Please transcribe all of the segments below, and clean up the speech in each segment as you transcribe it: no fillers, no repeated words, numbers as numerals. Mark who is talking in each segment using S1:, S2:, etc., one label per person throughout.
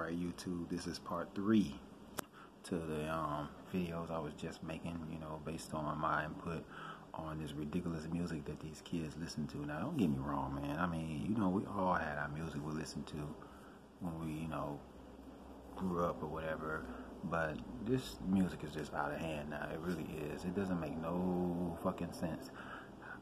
S1: Alright, YouTube, this is part 3 to the videos I was just making, based on my input on this ridiculous music that these kids listen to. Now, don't get me wrong, man. I mean, we all had our music we listened to when we, grew up or whatever. But this music is just out of hand now. It really is. It doesn't make no fucking sense.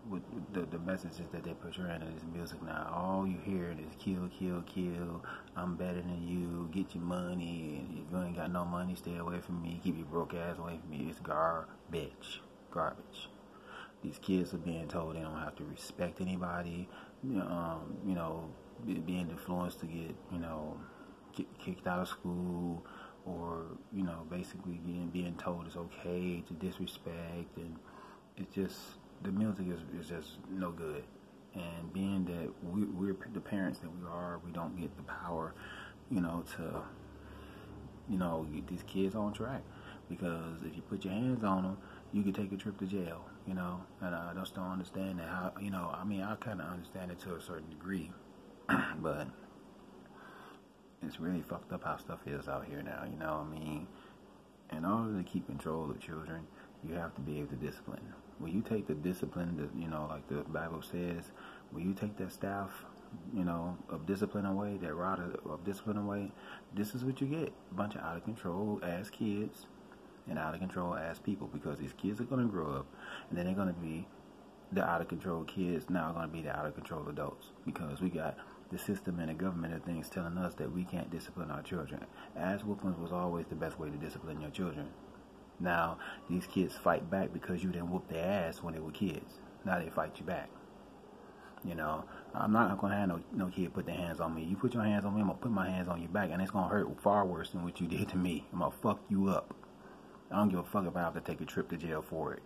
S1: With the messages that they portraying in this music now, all you hear is kill, kill, kill. I'm better than you. Get your money. And if you ain't got no money, stay away from me. Keep your broke ass away from me. It's garbage. These kids are being told they don't have to respect anybody. Being influenced to get kicked out of school, or basically being told it's okay to disrespect, and it's just. The music is just no good, and being that we're the parents that we are, we don't get the power, to, get these kids on track, because if you put your hands on them, you could take a trip to jail, and I just don't understand that how, I kind of understand it to a certain degree, but it's really fucked up how stuff is out here now, in order to keep control of children, you have to be able to discipline. When you take the discipline, like the Bible says, when you take that staff, of discipline away, that rod of discipline away, this is what you get. A bunch of out of control ass kids and out of control ass people, because these kids are going to grow up, and then they're going to be the out of control kids now going to be the out of control adults, because we got the system and the government and things telling us that we can't discipline our children. Ass whoopings was always the best way to discipline your children. Now, these kids fight back because you didn't whoop their ass when they were kids. Now they fight you back. I'm not going to have no kid put their hands on me. You put your hands on me, I'm going to put my hands on your back, and it's going to hurt far worse than what you did to me. I'm going to fuck you up. I don't give a fuck if I have to take a trip to jail for it,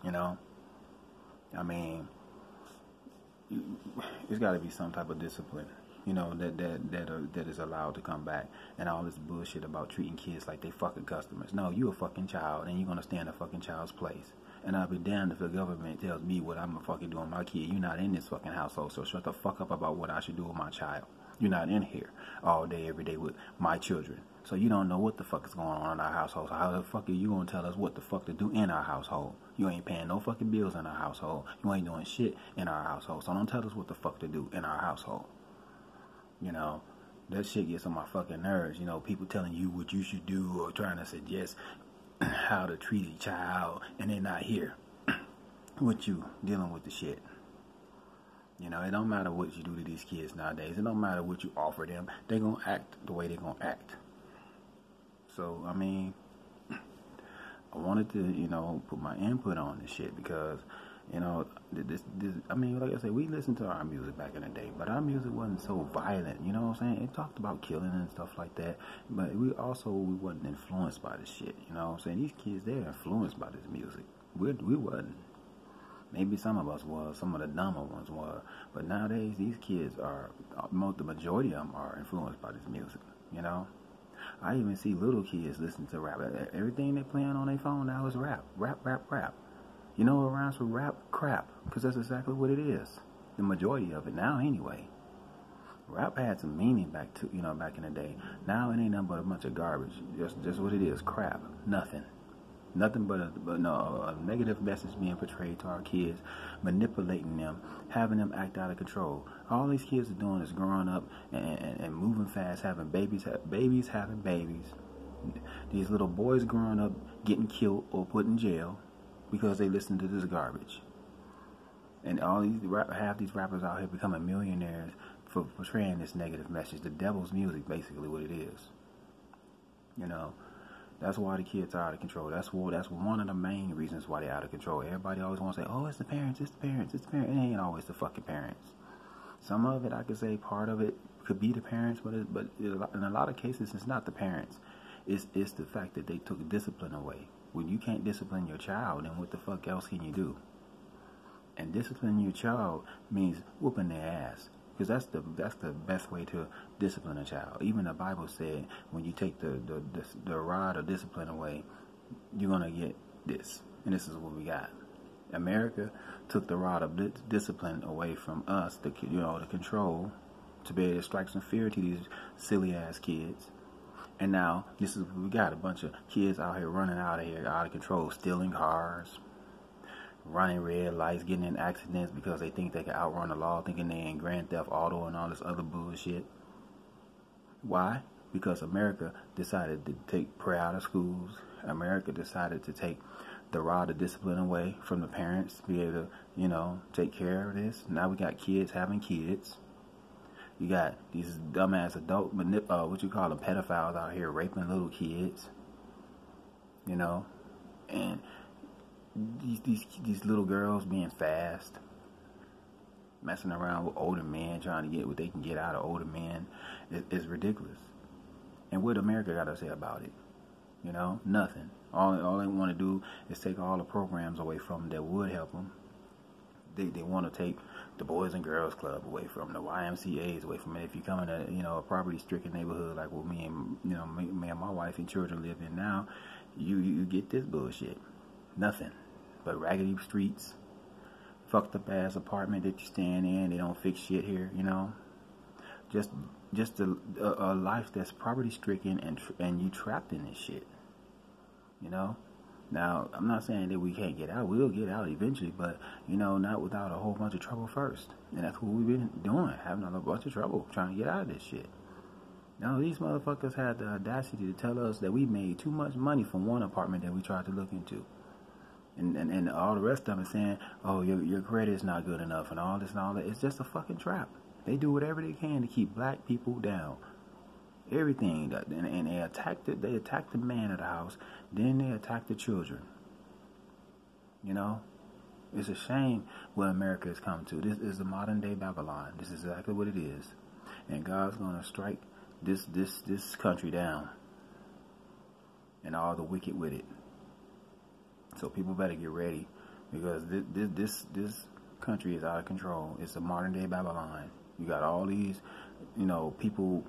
S1: it's got to be some type of discipline, that is allowed to come back. And all this bullshit about treating kids like they fucking customers. No, you a fucking child, and you're going to stand a fucking child's place. And I'll be damned if the government tells me what I'm going to fucking do with my kid. You're not in this fucking household, so shut the fuck up about what I should do with my child. You're not in here all day, every day with my children. So you don't know what the fuck is going on in our household. So how the fuck are you going to tell us what the fuck to do in our household? You ain't paying no fucking bills in our household. You ain't doing shit in our household. So don't tell us what the fuck to do in our household. That shit gets on my fucking nerves. People telling you what you should do, or trying to suggest how to treat a child, and they're not here with you dealing with the shit. It don't matter what you do to these kids nowadays. It don't matter what you offer them. They're going to act the way they're going to act. So, I wanted to, put my input on this shit, because, like I said, we listened to our music back in the day, but our music wasn't so violent, you know what I'm saying? It talked about killing and stuff like that, but we wasn't influenced by this shit, you know what I'm saying? These kids, they're influenced by this music. We wasn't. Maybe some of us was, some of the dumber ones were, but nowadays these kids the majority of them are influenced by this music, I even see little kids listen to rap. Everything they're playing on their phone now is rap. Rap. You know what rhymes with rap? Crap. Because that's exactly what it is. The majority of it now, anyway. Rap had some meaning back in the day. Now it ain't nothing but a bunch of garbage. Just what it is. Crap. Nothing but a negative message being portrayed to our kids, manipulating them, having them act out of control. All these kids are doing is growing up and moving fast, having babies having babies. These little boys growing up getting killed or put in jail because they listen to this garbage. And half these rappers out here becoming millionaires for portraying this negative message. The devil's music, basically what it is. That's why the kids are out of control. That's one of the main reasons why they're out of control. Everybody always wants to say, oh, it's the parents. It ain't always the fucking parents. Some of it, I could say part of it could be the parents, but in a lot of cases, it's not the parents. It's the fact that they took discipline away. When you can't discipline your child, then what the fuck else can you do? And disciplining your child means whooping their ass. Because that's the best way to discipline a child. Even the Bible said when you take the rod of discipline away, you're gonna get this, and this is what we got. America took the rod of discipline away from us, the control, to be able to strike some fear to these silly ass kids, And now this is we got a bunch of kids out here running out of here out of control, stealing cars, running red lights, getting in accidents because they think they can outrun the law, thinking they in Grand Theft Auto and all this other bullshit. Why? Because America decided to take prayer out of schools. America decided to take the rod of discipline away from the parents to be able to, take care of this. Now we got kids having kids. You got these dumbass adult, pedophiles out here raping little kids. And these little girls being fast, messing around with older men, trying to get what they can get out of older men. It's ridiculous. And what America got to say about it? Nothing. All they want to do is take all the programs away from them that would help them. They want to take the Boys and Girls Club away from them, the YMCA's away from it. If you come in a poverty-stricken neighborhood like what me and my wife and children live in now, you get this bullshit. Nothing but raggedy streets, fucked up ass apartment that you staying in. They don't fix shit here. Just a life that's poverty-stricken and you trapped in this shit. Now, I'm not saying that we can't get out. We'll get out eventually, but, not without a whole bunch of trouble first. And that's what we've been doing, having a bunch of trouble trying to get out of this shit. Now, these motherfuckers had the audacity to tell us that we made too much money from one apartment that we tried to look into. And all the rest of them saying, oh, your credit is not good enough and all this and all that. It's just a fucking trap. They do whatever they can to keep black people down. Everything, and they attacked the man of the house, then they attacked the children. It's a shame what America has come to. This is the modern day Babylon. This is exactly what it is, and God's gonna strike this country down, and all the wicked with it. So people better get ready, because this country is out of control. It's a modern day Babylon. You got all these, people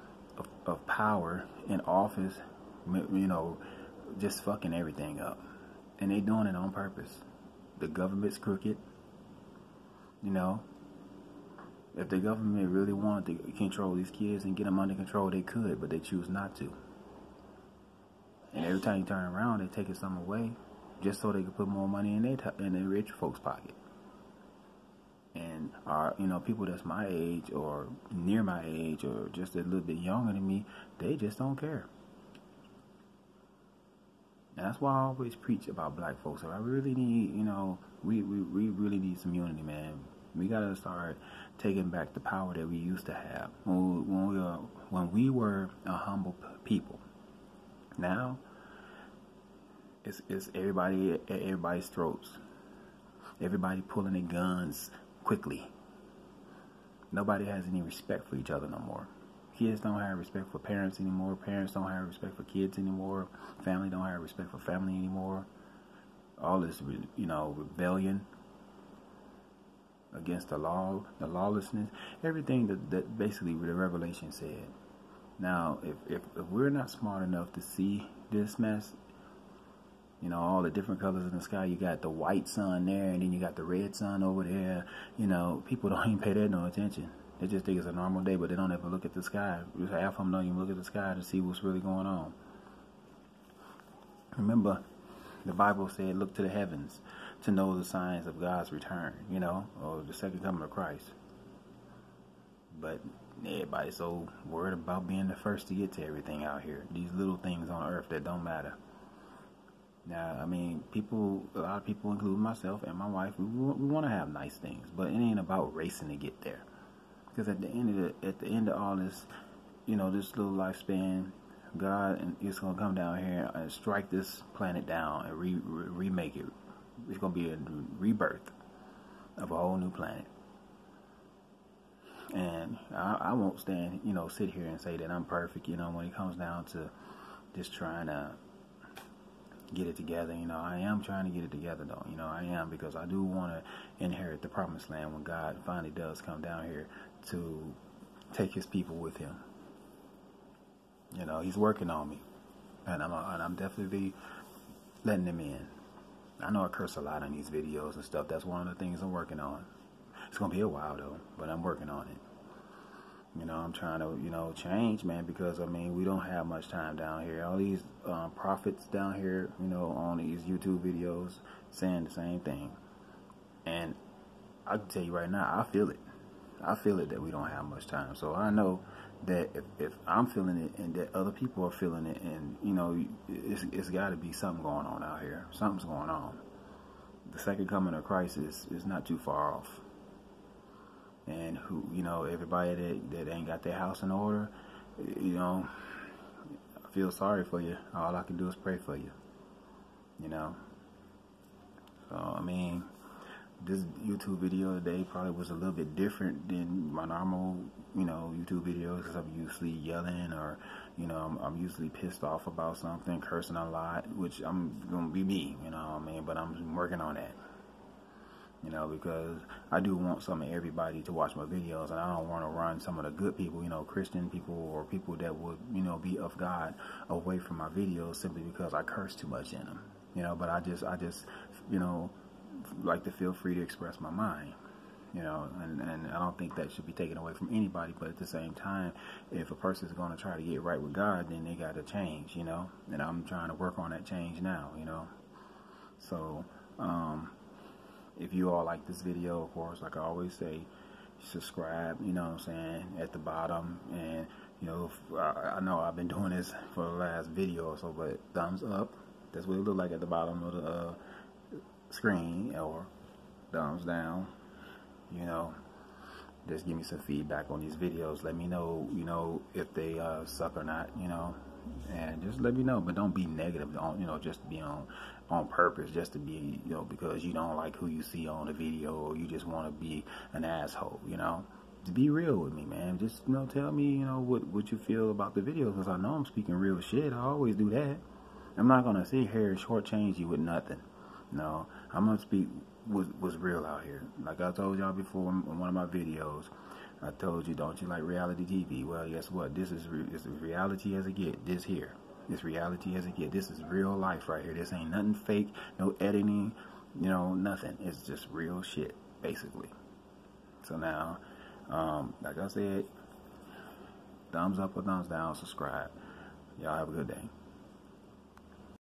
S1: of power in office, just fucking everything up. And they doing it on purpose. The government's crooked. If the government really wanted to control these kids and get them under control, they could, but they choose not to. And every time you turn around, they're taking something away just so they can put more money in their rich folks' pocket. And people that's my age or near my age or just a little bit younger than me, they just don't care. And that's why I always preach about black folks. So I really need, we really need some unity, man. We gotta start taking back the power that we used to have when we were a humble people. Now it's everybody at everybody's throats. Everybody pulling their guns quickly. Nobody has any respect for each other no more. Kids don't have respect for parents anymore. Parents don't have respect for kids anymore. Family don't have respect for family anymore. All this, rebellion against the law, the lawlessness, everything that basically the Revelation said. Now, if we're not smart enough to see this mess, all the different colors in the sky. You got the white sun there, and then you got the red sun over there. People don't even pay that no attention. They just think it's a normal day, but they don't ever look at the sky. Half of them don't even look at the sky to see what's really going on. Remember, the Bible said, look to the heavens to know the signs of God's return, or the second coming of Christ. But everybody's so worried about being the first to get to everything out here. These little things on earth that don't matter. Now, a lot of people, including myself and my wife, we want to have nice things, but it ain't about racing to get there. Because at the end of all this, this little lifespan, God is gonna come down here and strike this planet down and remake it. It's gonna be a rebirth of a whole new planet. And I won't sit here and say that I'm perfect. When it comes down to just trying to get it together. I am trying to get it together though. I am, because I do want to inherit the promised land when God finally does come down here to take his people with him. He's working on me, and I'm definitely letting him in. I know I curse a lot on these videos and stuff. That's one of the things I'm working on. It's gonna be a while though, but I'm working on it. You know, I'm trying to, change, man, because, I mean, we don't have much time down here. All these prophets down here, on these YouTube videos saying the same thing. And I can tell you right now, I feel it. I feel it that we don't have much time. So I know that if I'm feeling it and that other people are feeling it, and, it's got to be something going on out here. Something's going on. The second coming of Christ is not too far off. And everybody that ain't got their house in order, I feel sorry for you. All I can do is pray for you. So, I mean, this YouTube video today probably was a little bit different than my normal, YouTube videos, because I'm usually yelling, or, I'm usually pissed off about something, cursing a lot, which I'm going to be me, but I'm working on that. Because I do want some of everybody to watch my videos, and I don't want to run some of the good people, Christian people, or people that would, be of God, away from my videos simply because I curse too much in them, but I just, like to feel free to express my mind, and I don't think that should be taken away from anybody, but at the same time, if a person is going to try to get right with God, then they got to change, and I'm trying to work on that change now, so, if you all like this video, of course, like I always say, subscribe, at the bottom. And, I know I've been doing this for the last video or so, but thumbs up. That's what it look like at the bottom of the screen, or thumbs down. Just give me some feedback on these videos. Let me know, if they suck or not, and just let me know. But don't be negative. Don't, just be on purpose, just to be, because you don't like who you see on the video, or you just want to be an asshole, To be real with me, man. Just, tell me, what you feel about the video, because I know I'm speaking real shit. I always do that. I'm not going to sit here and shortchange you with nothing. No, I'm going to speak what's real out here. Like I told y'all before in one of my videos, I told you, don't you like reality TV? Well, guess what? This is as reality as it get. This here. This reality as it get. This is real life right here. This ain't nothing fake, no editing, nothing. It's just real shit, basically. So now, like I said, thumbs up or thumbs down, subscribe. Y'all have a good day.